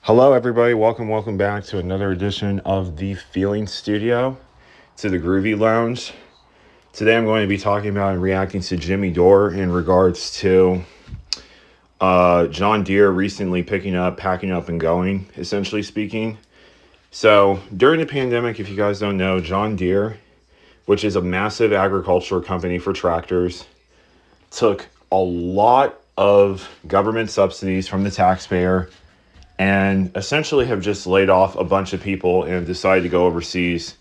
Hello, everybody. Welcome back to another edition of the Feeling Studio, to the Groovy Lounge. Today, I'm going to be talking about and reacting to Jimmy Dore in regards to John Deere recently packing up, and going, essentially speaking. So, during the pandemic, if you guys don't know, John Deere, which is a massive agricultural company for tractors, took a lot of government subsidies from the taxpayer and essentially have just laid off a bunch of people and decided to go overseas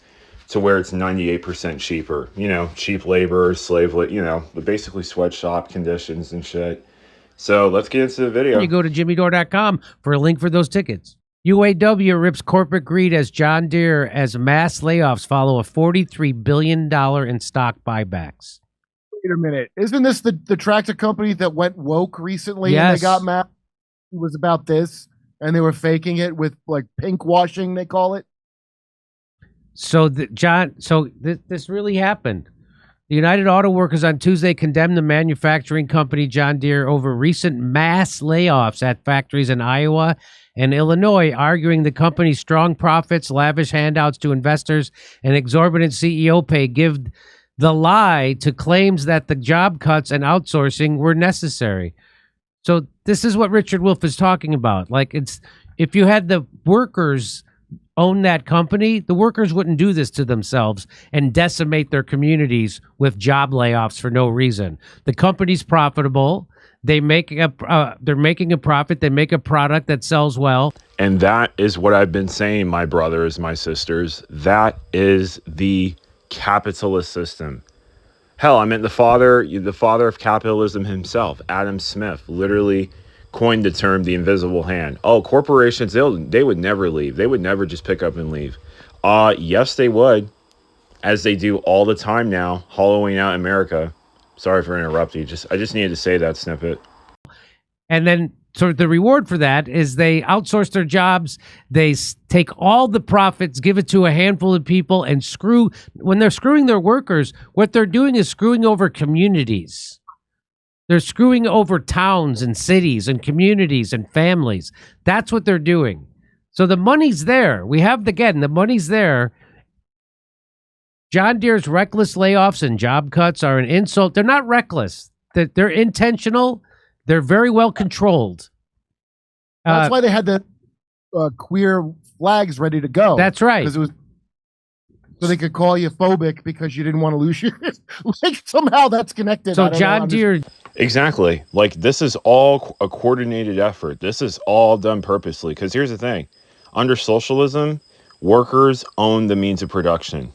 to where it's 98% cheaper. Cheap labor, but basically sweatshop conditions and shit. So let's get into the video. You go to jimmydore.com for a link for those tickets. UAW rips corporate greed as John Deere as mass layoffs follow a $43 billion in stock buybacks. Wait a minute. Isn't this the tractor company that went woke recently? Yes. And they got mad? It was about this, and they were faking it with like pink washing, they call it. So, this really happened. The United Auto Workers on Tuesday condemned the manufacturing company John Deere over recent mass layoffs at factories in Iowa and Illinois, arguing the company's strong profits, lavish handouts to investors, and exorbitant CEO pay give the lie to claims that the job cuts and outsourcing were necessary. So this is what Richard Wolff is talking about. Like, if you had the workers own that company, the workers wouldn't do this to themselves and decimate their communities with job layoffs for no reason. The company's profitable. They're making a profit. They make a product that sells well. And that is what I've been saying, my brothers, my sisters. That is the capitalist system. Hell, I mean, the father of capitalism himself, Adam Smith, literally coined the term the invisible hand. Oh, corporations, they would never leave. They would never just pick up and leave. Yes, they would, as they do all the time now, hollowing out America. Sorry for interrupting. I just needed to say that snippet. And then, so the reward for that is they outsource their jobs. They take all the profits, give it to a handful of people, and when they're screwing their workers, what they're doing is screwing over communities. They're screwing over towns and cities and communities and families. That's what they're doing. So the money's there. The money's there. John Deere's reckless layoffs and job cuts are an insult. They're not reckless. They're intentional. They're very well controlled. That's why they had the queer flags ready to go. That's right. Because it was so they could call you phobic because you didn't want to lose your like somehow that's connected. So John Deere. Exactly. Like, this is all a coordinated effort. This is all done purposely. Because here's the thing. Under socialism, workers own the means of production.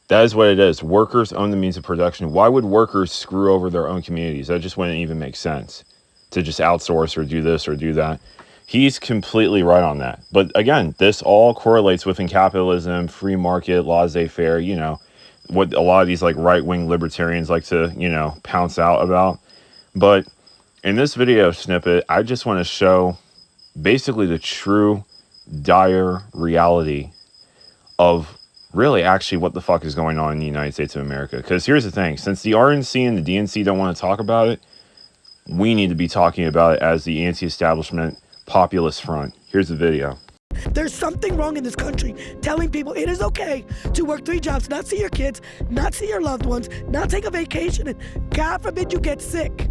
That is what it is. Workers own the means of production. Why would workers screw over their own communities? That just wouldn't even make sense, to just outsource or do this or do that. He's completely right on that. But again, this all correlates within capitalism, free market, laissez-faire, what a lot of these like right-wing libertarians like to, pounce out about. But in this video snippet, I just want to show basically the true dire reality of really actually what the fuck is going on in the United States of America. Because here's the thing, since the RNC and the DNC don't want to talk about it, we need to be talking about it as the anti-establishment populist front. Here's the video. There's something wrong in this country telling people it is okay to work 3 jobs, not see your kids, not see your loved ones, not take a vacation, and God forbid you get sick,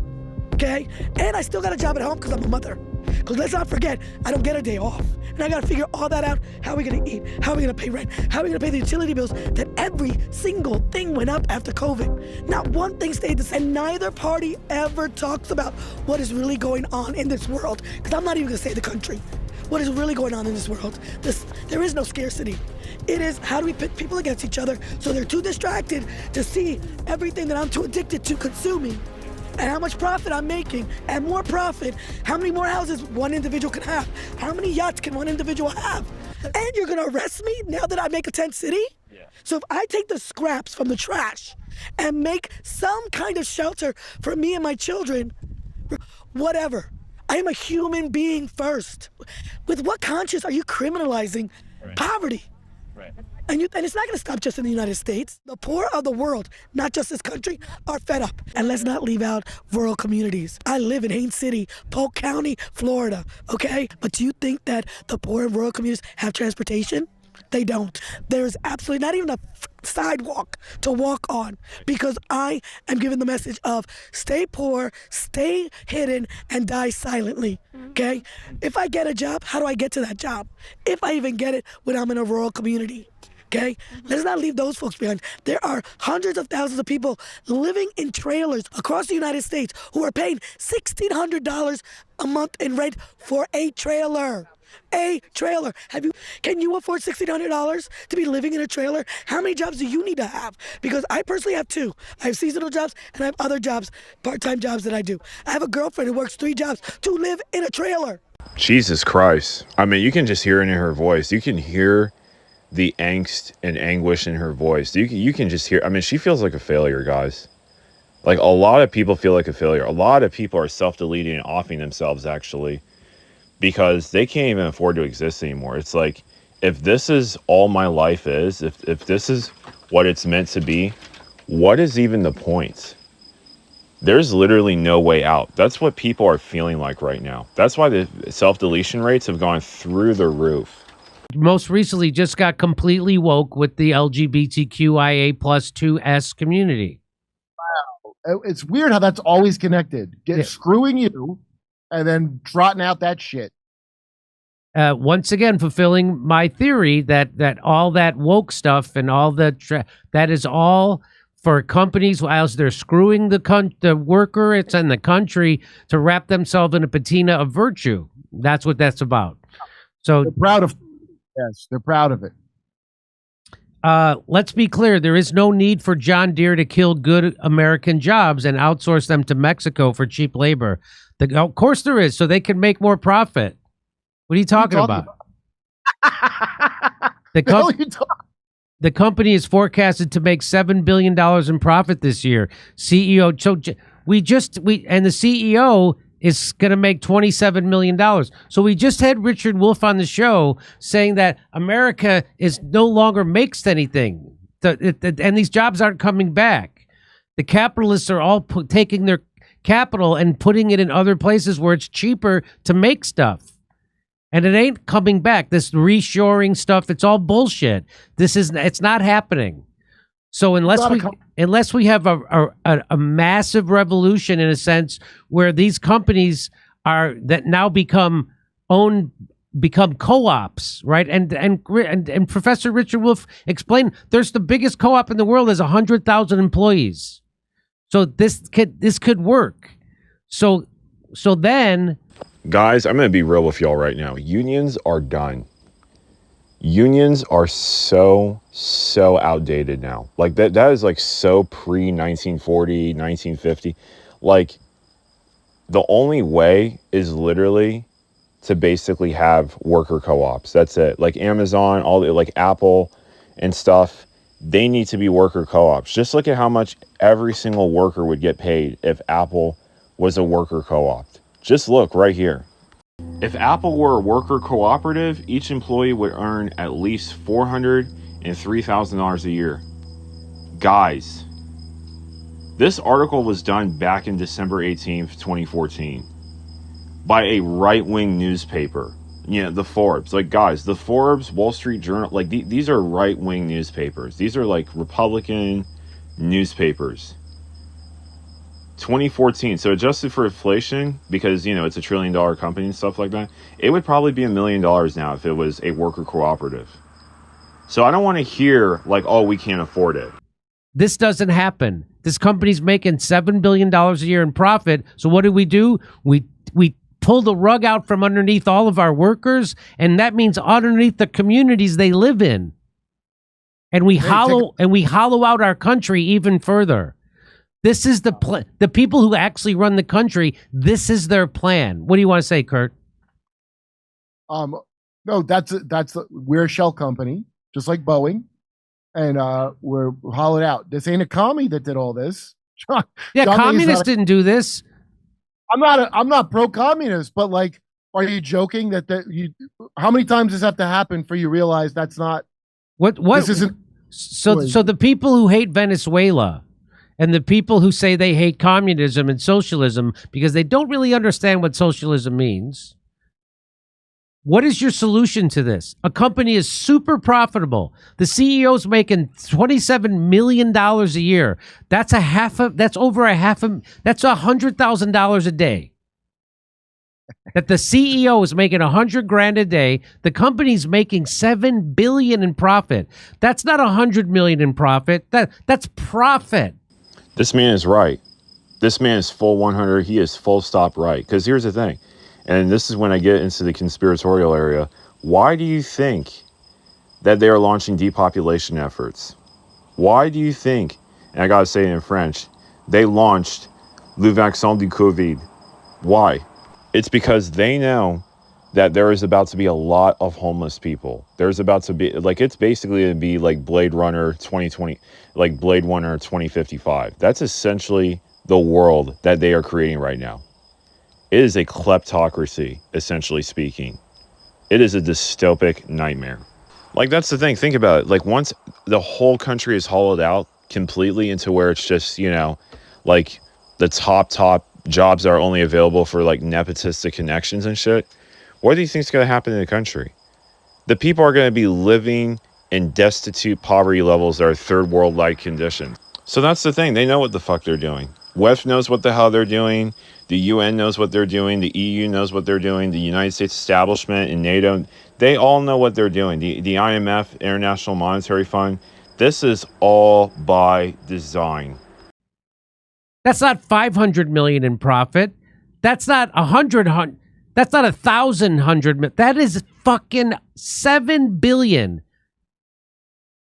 okay? And I still got a job at home because I'm a mother. Because let's not forget, I don't get a day off. And I got to figure all that out. How are we going to eat? How are we going to pay rent? How are we going to pay the utility bills? That every single thing went up after COVID. Not one thing stayed the same. And neither party ever talks about what is really going on in this world. Because I'm not even going to say the country. What is really going on in this world? There is no scarcity. It is, how do we pit people against each other so they're too distracted to see everything that I'm too addicted to consuming, and how much profit I'm making, and more profit, how many more houses one individual can have, how many yachts can one individual have. And you're gonna arrest me now that I make a tent city? Yeah. So if I take the scraps from the trash and make some kind of shelter for me and my children, whatever. I am a human being first. With what conscience are you criminalizing poverty? And it's not going to stop just in the United States. The poor of the world, not just this country, are fed up. And let's not leave out rural communities. I live in Haines City, Polk County, Florida, okay? But do you think that the poor in rural communities have transportation? They don't. There's absolutely not even a sidewalk to walk on because I am giving the message of stay poor, stay hidden, and die silently, okay? If I get a job, how do I get to that job? If I even get it when I'm in a rural community. Okay? Let's not leave those folks behind. There are hundreds of thousands of people living in trailers across the United States who are paying $1,600 a month in rent for a trailer. A trailer. Can you afford $1,600 to be living in a trailer? How many jobs do you need to have? Because I personally have 2. I have seasonal jobs and I have other jobs, part-time jobs that I do. I have a girlfriend who works 3 jobs to live in a trailer. Jesus Christ. I mean, you can just hear it in her voice. You can hear the angst and anguish in her voice. You can just hear, I mean, she feels like a failure, guys. Like, a lot of people feel like a failure. A lot of people are self-deleting and offing themselves, actually, because they can't even afford to exist anymore. It's like, if this is all my life is, if this is what it's meant to be, what is even the point? There's literally no way out. That's what people are feeling like right now. That's why the self-deletion rates have gone through the roof. Most recently just got completely woke with the LGBTQIA plus 2S community. It's weird how that's always connected. Screwing you and then trotting out that shit. Once again, fulfilling my theory that all that woke stuff and all that is all for companies as they're screwing the worker, it's in the country to wrap themselves in a patina of virtue. That's what that's about. So they're proud of. Yes, they're proud of it. Let's be clear. There is no need for John Deere to kill good American jobs and outsource them to Mexico for cheap labor. Of course there is, so they can make more profit. What are you talking about? The company is forecasted to make $7 billion in profit this year. CEO, and the CEO is going to make $27 million. So we just had Richard Wolff on the show saying that America is no longer makes anything, and these jobs aren't coming back. The capitalists are all taking their capital and putting it in other places where it's cheaper to make stuff. And it ain't coming back. This reshoring stuff, it's all bullshit. It's not happening. So unless we have a massive revolution in a sense where these companies are that now become co-ops, right? And Professor Richard Wolff explained there's the biggest co-op in the world has 100,000 employees. So this could work. So then, guys, I'm going to be real with y'all right now. Unions are done. Unions are so outdated now. Like that is like so pre 1940, 1950. Like the only way is literally to basically have worker co-ops. That's it. Like Amazon, like Apple and stuff, they need to be worker co-ops. Just look at how much every single worker would get paid if Apple was a worker co-op. Just look right here. If Apple were a worker cooperative, each employee would earn at least $403,000 a year. Guys, this article was done back in December 18th, 2014 by a right-wing newspaper. Yeah, the Forbes. Like, guys, the Forbes, Wall Street Journal, like these are right-wing newspapers. These are like Republican newspapers. 2014, so adjusted for inflation, because it's a $1 trillion company and stuff like that, it would probably be $1 million now if it was a worker cooperative. So I don't want to hear like, oh, we can't afford it. This doesn't happen. This company's making $7 billion a year in profit. So what do? We pull the rug out from underneath all of our workers, and that means underneath the communities they live in. And we hollow out our country even further. This is the people who actually run the country. This is their plan. What do you want to say, Kurt? No, we're a shell company, just like Boeing, and we're hollowed out. This ain't a commie that did all this. Communists didn't do this. I'm not pro-communist, but like, are you joking that how many times does that have to happen for you to realize that's not What? This isn't. So the people who hate Venezuela and the people who say they hate communism and socialism because they don't really understand what socialism means. What is your solution to this? A company is super profitable. The CEO's making $27 million a year. That's over that's $100,000 a day. That the CEO is making $100,000 a day. The company's making $7 billion in profit. That's not $100 million in profit. That's profit. This man is right. This man is full 100. He is full stop right. Because here's the thing. And this is when I get into the conspiratorial area. Why do you think that they are launching depopulation efforts? Why do you think, and I gotta say it in French, they launched le vaccin du Covid? Why? It's because they know that there is about to be a lot of homeless people. There's about to be, like, it's basically to be like Blade Runner 2020, like Blade Runner 2055. That's essentially the world that they are creating right now. It is a kleptocracy, essentially speaking. It is a dystopic nightmare. Like, that's the thing. Think about it. Like, once the whole country is hollowed out completely into where it's just, like the top jobs are only available for like nepotistic connections and shit, what do you think is going to happen in the country? The people are going to be living in destitute poverty levels that are third world-like conditions. So that's the thing. They know what the fuck they're doing. WEF knows what the hell they're doing. The UN knows what they're doing. The EU knows what they're doing. The United States establishment and NATO, they all know what they're doing. The IMF, International Monetary Fund, this is all by design. That's not 500 million in profit. That's not 100. That's not 1,000. That is fucking 7 billion.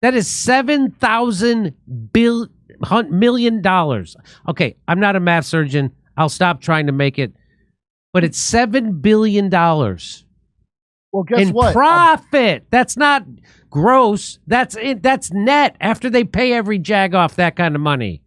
That is $7,000 million. Okay, I'm not a math surgeon. I'll stop trying to make it, but it's $7 billion. Well, guess in what? Profit. That's not gross. That's it. That's net after they pay every jag off that kind of money.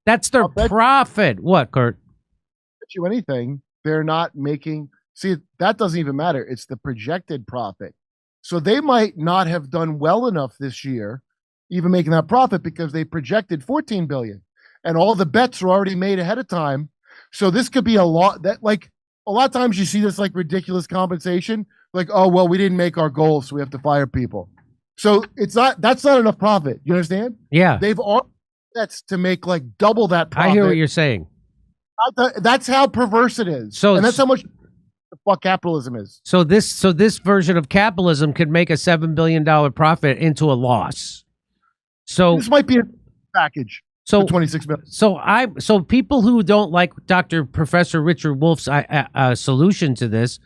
That's their profit. What, Kurt? Bet you anything, they're not making. See, that doesn't even matter. It's the projected profit. So they might not have done well enough this year, even making that profit, because they projected 14 billion, and all the bets are already made ahead of time. So this could be a lot that, like, a lot of times you see this like ridiculous compensation, like, oh, well, we didn't make our goals, so we have to fire people. So that's not enough profit. You understand? Yeah. They've all bets to make like double that profit. I hear what you're saying. That's how perverse it is. So, and that's how much the fuck capitalism is. So this version of capitalism could make a $7 billion profit into a loss. So this might be a package. So 26 million. So people who don't like Professor Richard Wolff's solution to this,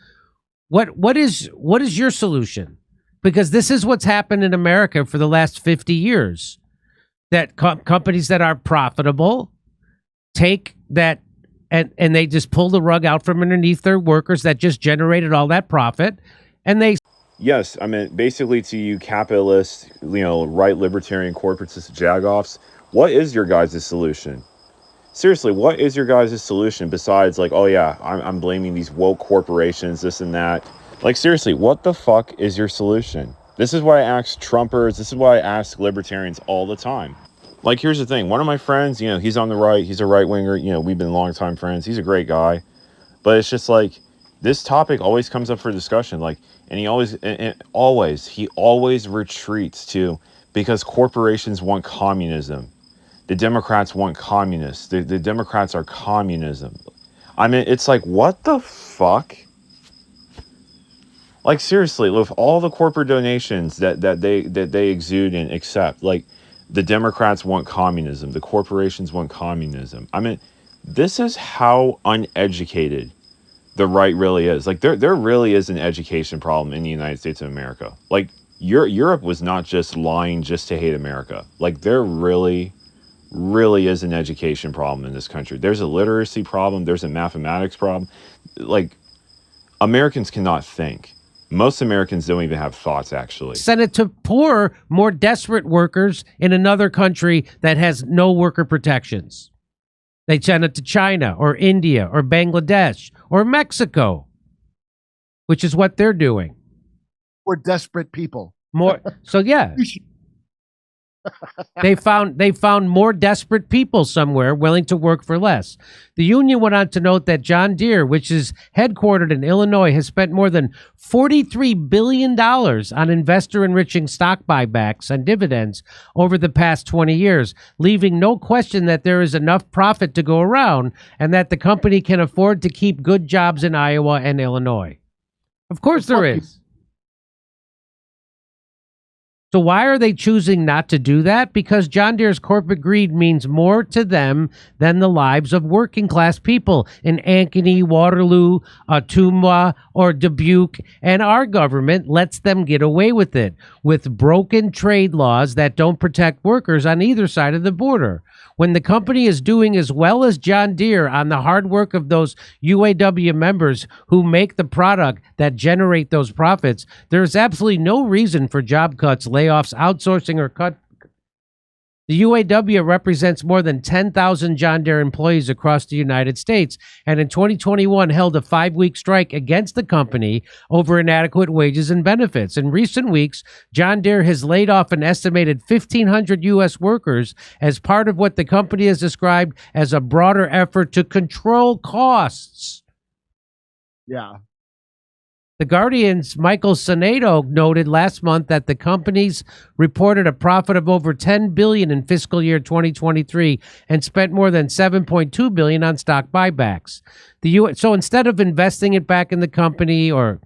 what is your solution? Because this is what's happened in America for the last 50 years. That companies that are profitable take that and they just pull the rug out from underneath their workers that just generated all that profit, and they. Yes, I mean, basically, to you capitalists, right libertarian corporatists, jagoffs, what is your guys' solution? Seriously, what is your guys' solution besides, like, oh yeah, I'm blaming these woke corporations, this and that? Like, seriously, what the fuck is your solution? This is what I ask Trumpers, this is what I ask libertarians all the time. Like, here's the thing. One of my friends, he's on the right, he's a right-winger, we've been longtime friends, he's a great guy. But it's just like, this topic always comes up for discussion, like, and he always retreats to, because corporations want communism. The Democrats want communists. The Democrats are communism. I mean, it's like, what the fuck? Like, seriously, with all the corporate donations that they exude and accept, like, the Democrats want communism. The corporations want communism. I mean, this is how uneducated the right really is. Like, there really is an education problem in the United States of America. Like, Europe was not just lying just to hate America. Like, there really is an education problem in this country. There's a literacy problem. There's a mathematics problem. Like, Americans cannot think. Most Americans don't even have thoughts, actually. Send it to poor, more desperate workers in another country that has no worker protections. They send it to China or India or Bangladesh or Mexico, which is what they're doing. We're desperate people. More. So, yeah. They found more desperate people somewhere willing to work for less. The union went on to note that John Deere, which is headquartered in Illinois, has spent more than $43 billion on investor-enriching stock buybacks and dividends over the past 20 years, leaving no question that there is enough profit to go around and that the company can afford to keep good jobs in Iowa and Illinois. Of course there is. So why are they choosing not to do that? Because John Deere's corporate greed means more to them than the lives of working class people in Ankeny, Waterloo, Ottumwa, or Dubuque, and our government lets them get away with it with broken trade laws that don't protect workers on either side of the border. When the company is doing as well as John Deere on the hard work of those UAW members who make the product that generate those profits, there is absolutely no reason for job cuts, layoffs, outsourcing, or cut. The UAW represents more than 10,000 John Deere employees across the United States, and in 2021 held a 5-week strike against the company over inadequate wages and benefits. In recent weeks, John Deere has laid off an estimated 1,500 U.S. workers as part of what the company has described as a broader effort to control costs. Yeah. The Guardian's Michael Sonato noted last month that the companies reported a profit of over $10 billion in fiscal year 2023 and spent more than $7.2 billion on stock buybacks. So instead of investing it back in the company, or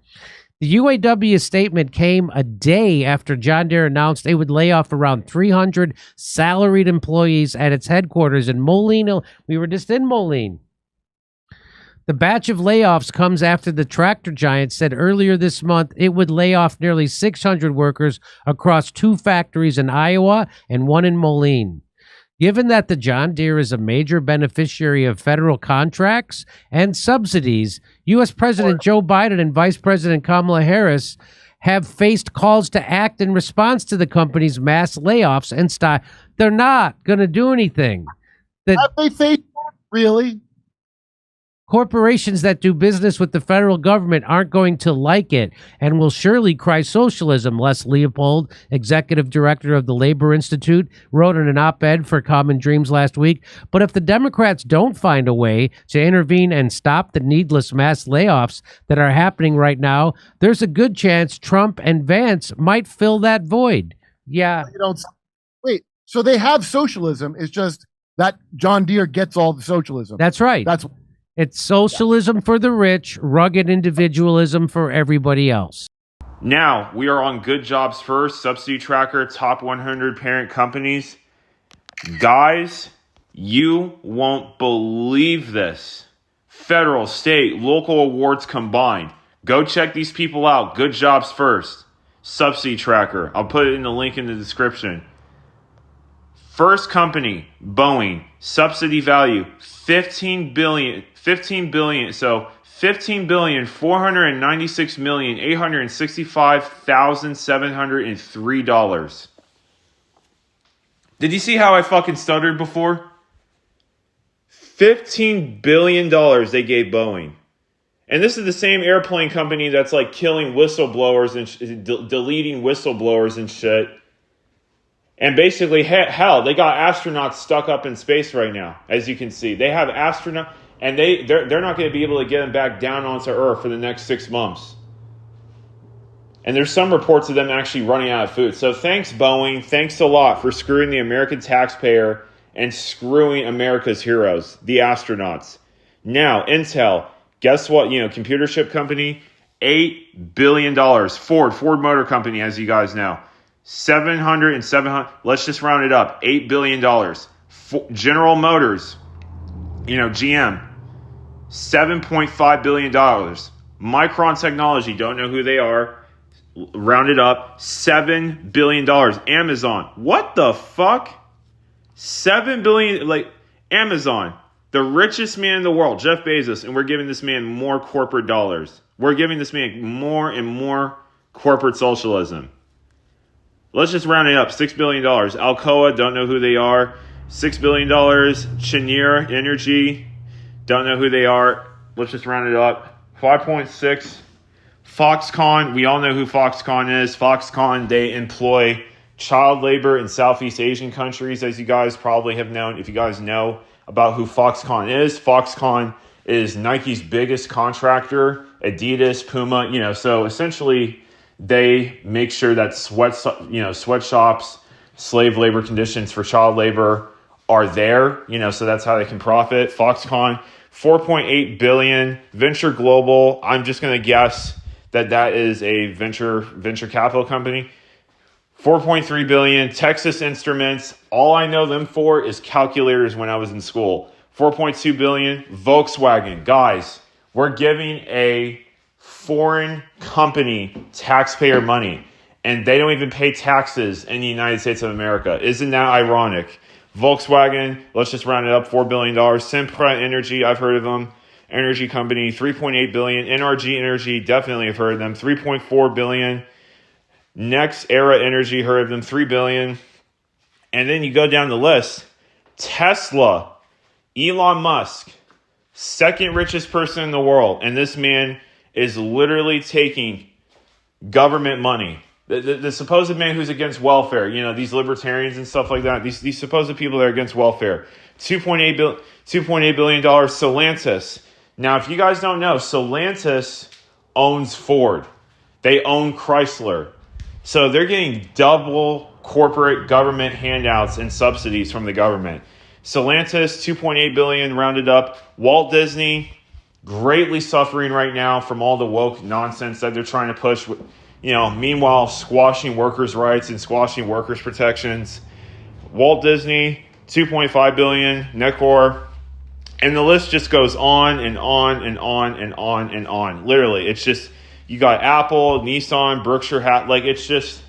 the UAW statement came a day after John Deere announced it would lay off around 300 salaried employees at its headquarters in Moline. We were just in Moline. The batch of layoffs comes after the tractor giant said earlier this month it would lay off nearly 600 workers across 2 factories in Iowa and 1 in Moline. Given that the John Deere is a major beneficiary of federal contracts and subsidies, U.S. President Joe Biden and Vice President Kamala Harris have faced calls to act in response to the company's mass layoffs and stop. They're not going to do anything. Have they faced really? Corporations that do business with the federal government aren't going to like it and will surely cry socialism, Les Leopold, executive director of the Labor Institute, wrote in an op-ed for Common Dreams last week. But if the Democrats don't find a way to intervene and stop the needless mass layoffs that are happening right now, there's a good chance Trump and Vance might fill that void. Yeah. Wait, so they have socialism. It's just that John Deere gets all the socialism. That's right. It's socialism for the rich, rugged individualism for everybody else. Now, we are on Good Jobs First, Subsidy Tracker, Top 100 Parent Companies. Guys, you won't believe this. Federal, state, local awards combined. Go check these people out. Good Jobs First, Subsidy Tracker. I'll put it in the link in the description. First company, Boeing, subsidy value, $15 billion, so $15,496,865,703. Did you see how I fucking stuttered before? $15 billion they gave Boeing. And this is the same airplane company that's like killing whistleblowers and deleting whistleblowers and shit. And basically, hell, they got astronauts stuck up in space right now, as you can see. They have astronauts, and they're not going to be able to get them back down onto Earth for the next 6 months. And there's some reports of them actually running out of food. So thanks, Boeing. Thanks a lot for screwing the American taxpayer and screwing America's heroes, the astronauts. Now, Intel, guess what? Computer chip company, $8 billion. Ford Motor Company, as you guys know. 700 and 700, let's just round it up, $8 billion. General Motors, GM, $7.5 billion. Micron Technology, don't know who they are, round it up, $7 billion. Amazon, what the fuck? $7 billion, Amazon, the richest man in the world, Jeff Bezos, and we're giving this man more corporate dollars. We're giving this man more and more corporate socialism. Let's just round it up. $6 billion. Alcoa, don't know who they are. $6 billion. Cheniere Energy, don't know who they are. Let's just round it up. 5.6. Foxconn, we all know who Foxconn is. Foxconn, they employ child labor in Southeast Asian countries, as you guys probably have known. If you guys know about who Foxconn is Nike's biggest contractor, Adidas, Puma, so essentially they make sure that sweatshops, slave labor conditions for child labor are there, so that's how they can profit. Foxconn, 4.8 billion. Venture Global, I'm just going to guess that is a venture capital company. 4.3 billion. Texas Instruments, all I know them for is calculators when I was in school. 4.2 billion. Volkswagen, guys, we're giving a foreign company taxpayer money, and they don't even pay taxes in the United States of America. Isn't that ironic? Volkswagen, let's just round it up, $4 billion. Sempra Energy, I've heard of them. Energy company, 3.8 billion. NRG Energy, definitely have heard of them, 3.4 billion. Next Era Energy, heard of them, 3 billion. And then you go down the list. Tesla, Elon Musk, second richest person in the world, and this man is literally taking government money. The supposed man who's against welfare, these libertarians and stuff like that, these supposed people that are against welfare. $2.8 billion. Stellantis. Now, if you guys don't know, Stellantis owns Ford. They own Chrysler. So they're getting double corporate government handouts and subsidies from the government. Stellantis, $2.8 billion rounded up. Walt Disney, greatly suffering right now from all the woke nonsense that they're trying to push. Meanwhile, squashing workers' rights and squashing workers' protections. Walt Disney, $2.5 billion. Necor, and the list just goes on and on and on and on and on. Literally, it's just, you got Apple, Nissan, Berkshire it's just,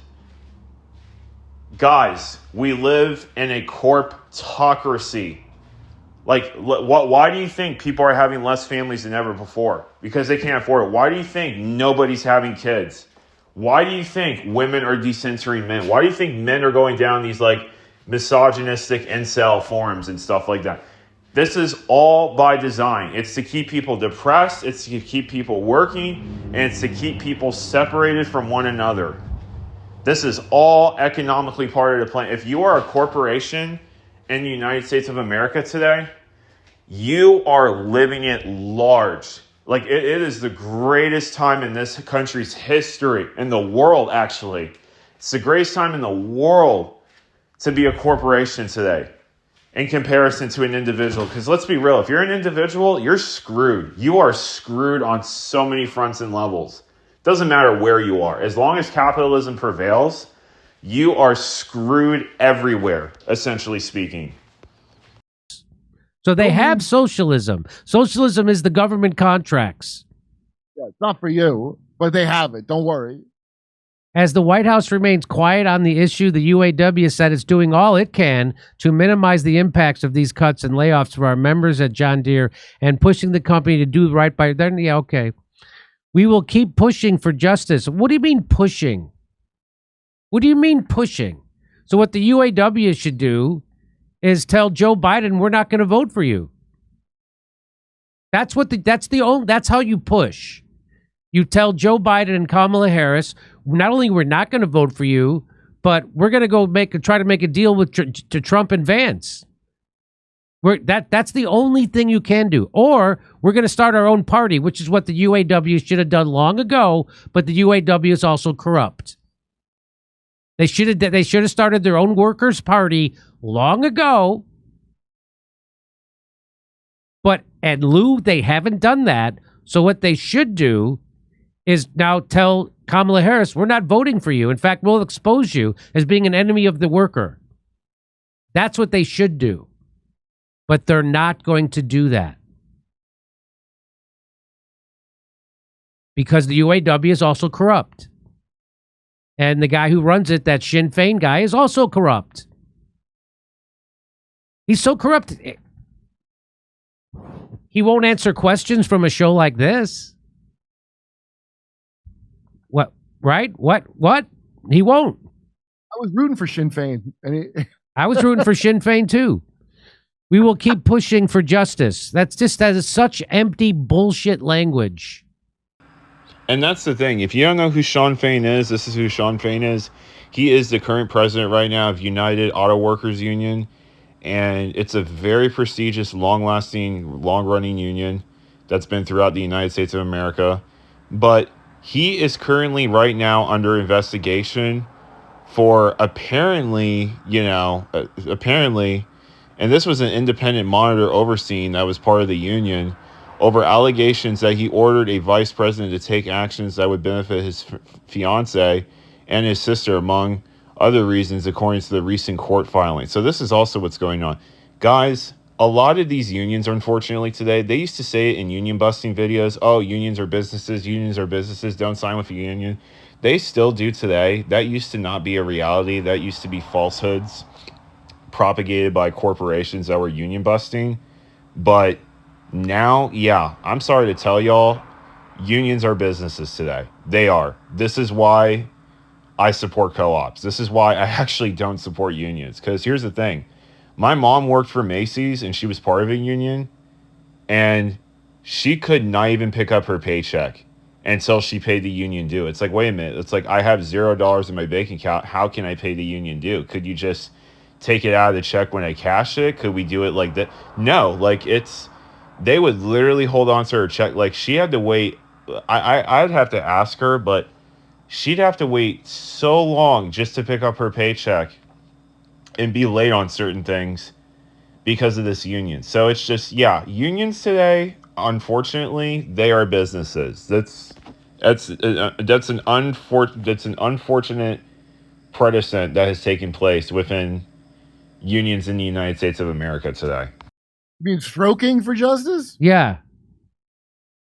guys, we live in a corptocracy. Why do you think people are having less families than ever before? Because they can't afford it. Why do you think nobody's having kids? Why do you think women are decentering men? Why do you think men are going down these misogynistic incel forums and stuff like that? This is all by design. It's to keep people depressed, it's to keep people working, and it's to keep people separated from one another. This is all economically part of the plan. If you are a corporation in the United States of America today, you are living it large. It is the greatest time in this country's history, in the world actually. It's the greatest time in the world to be a corporation today in comparison to an individual. Because let's be real, if you're an individual, you're screwed. You are screwed on so many fronts and levels. Doesn't matter where you are. As long as capitalism prevails, you are screwed everywhere, essentially speaking. So they have socialism. Socialism is the government contracts. Yeah, it's not for you, but they have it. Don't worry. As the White House remains quiet on the issue, the UAW said it's doing all it can to minimize the impacts of these cuts and layoffs for our members at John Deere and pushing the company to do right by them. Yeah, okay. We will keep pushing for justice. What do you mean pushing? What do you mean pushing? So what the UAW should do is tell Joe Biden, we're not going to vote for you. That's how you push. You tell Joe Biden and Kamala Harris, not only we're not going to vote for you, but we're going to go try to make a deal with to Trump and Vance. That's the only thing you can do. Or we're going to start our own party, which is what the UAW should have done long ago, but the UAW is also corrupt. They should have started their own workers' party long ago. But at lieu, they haven't done that. So what they should do is now tell Kamala Harris, we're not voting for you. In fact, we'll expose you as being an enemy of the worker. That's what they should do. But they're not going to do that. Because the UAW is also corrupt. And the guy who runs it, that Sinn Féin guy, is also corrupt. He's so corrupt, he won't answer questions from a show like this. What? Right? What? He won't. I was rooting for Sinn Féin. I was rooting for Sinn Féin too. We will keep pushing for justice. That is such empty bullshit language. And that's the thing. If you don't know who Sean Fain is, this is who Sean Fain is. He is the current president right now of United Auto Workers Union. And it's a very prestigious, long-lasting, long-running union that's been throughout the United States of America. But he is currently right now under investigation for apparently, and this was an independent monitor overseeing that was part of the union, over allegations that he ordered a vice president to take actions that would benefit his fiance and his sister, among other reasons, according to the recent court filing. So this is also what's going on. Guys, a lot of these unions, unfortunately, today, they used to say it in union busting videos. Oh, unions are businesses, don't sign with a union. They still do today. That used to not be a reality. That used to be falsehoods propagated by corporations that were union busting. But now, yeah, I'm sorry to tell y'all, unions are businesses today. They are. This is why I support co-ops. This is why I actually don't support unions. Because here's the thing. My mom worked for Macy's and she was part of a union. And she could not even pick up her paycheck until she paid the union due. It's like, wait a minute. It's like, I have $0 in my bank account. How can I pay the union due? Could you just take it out of the check when I cash it? Could we do it like that? No, like they would literally hold on to her check. Like she had to wait. I'd have to ask her, but she'd have to wait so long just to pick up her paycheck and be late on certain things because of this union. So it's just, yeah, unions today, unfortunately, they are businesses. That's an unfortunate precedent that has taken place within unions in the United States of America today. You mean stroking for justice? Yeah.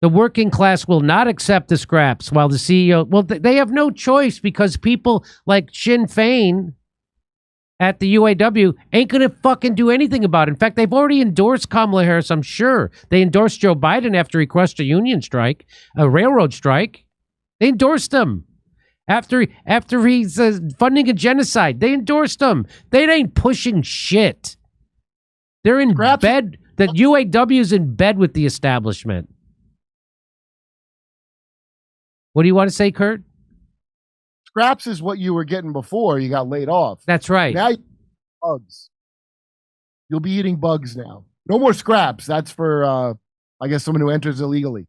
The working class will not accept the scraps while the CEO, well, they have no choice because people like Sinn Féin at the UAW ain't going to fucking do anything about it. In fact, they've already endorsed Kamala Harris, I'm sure. They endorsed Joe Biden after he crushed a union strike, a railroad strike. They endorsed him. After he's funding a genocide, they endorsed him. They ain't pushing shit. They're in bed. The UAW is in bed with the establishment. What do you want to say, Kurt? Scraps is what you were getting before you got laid off. That's right. Now bugs. You'll be eating bugs now. No more scraps. That's for I guess someone who enters illegally.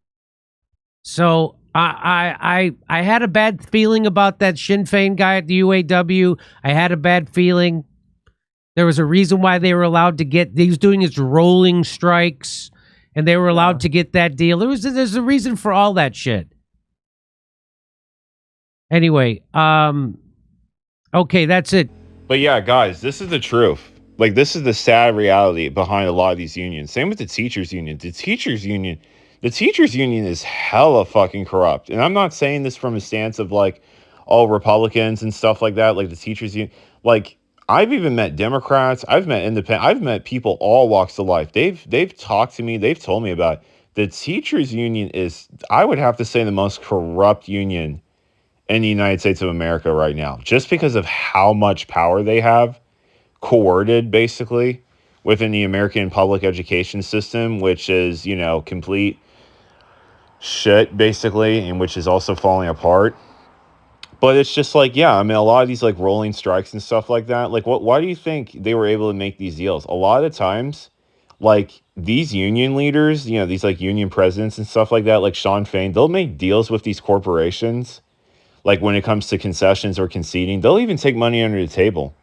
So I had a bad feeling about that Sinn Féin guy at the UAW. I had a bad feeling. There was a reason why they were allowed to get. He was doing his rolling strikes, and they were allowed to get that deal. There's a reason for all that shit. Anyway, okay, that's it. But yeah, guys, this is the truth. Like, this is the sad reality behind a lot of these unions. Same with the teachers union. The teachers union is hella fucking corrupt. And I'm not saying this from a stance of like all Republicans and stuff like that. Like the teachers union, like I've even met Democrats. I've met independent. I've met people all walks of life. They've talked to me. They've told me about it. The teachers union is, I would have to say, the most corrupt union in the United States of America right now, just because of how much power they have, coerced basically within the American public education system, which is, complete shit basically, and which is also falling apart. But it's just like, yeah, I mean, a lot of these like rolling strikes and stuff like that, like why do you think they were able to make these deals? A lot of times, like these union leaders, these like union presidents and stuff like that, like Sean Fain, they'll make deals with these corporations. Like when it comes to concessions or conceding, they'll even take money under the table.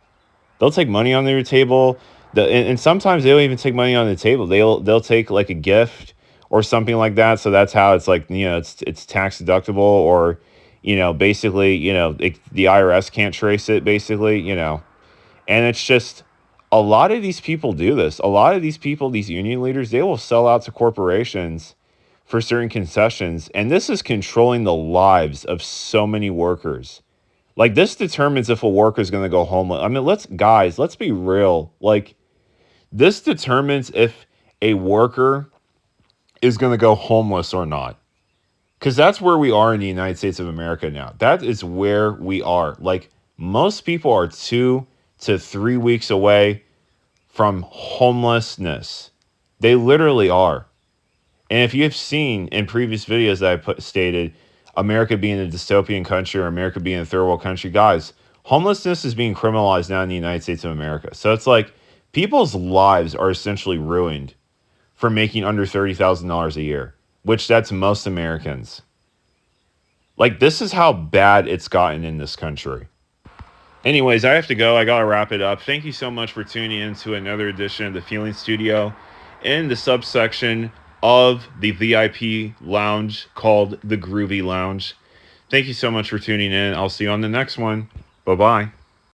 They'll take money on their table. And sometimes they'll even take money on the table. They'll take like a gift or something like that. So that's how it's like, it's tax deductible, or, basically, the IRS can't trace it basically, and it's just a lot of these people do this. A lot of these people, these union leaders, they will sell out to corporations for certain concessions, and this is controlling the lives of so many workers. Like, this determines if a worker is going to go homeless. I mean, let's be real. Like, this determines if a worker is going to go homeless or not. Because that's where we are in the United States of America now. That is where we are. Like, most people are 2 to 3 weeks away from homelessness. They literally are. And if you have seen in previous videos that I stated, America being a dystopian country or America being a third world country. Guys, homelessness is being criminalized now in the United States of America. So it's like people's lives are essentially ruined for making under $30,000 a year, which that's most Americans. Like, this is how bad it's gotten in this country. Anyways, I have to go. I got to wrap it up. Thank you so much for tuning in to another edition of the Feeling Studio in the subsection of the VIP lounge called the Groovy Lounge. Thank you so much for tuning in. I'll see you on the next one. Bye-bye.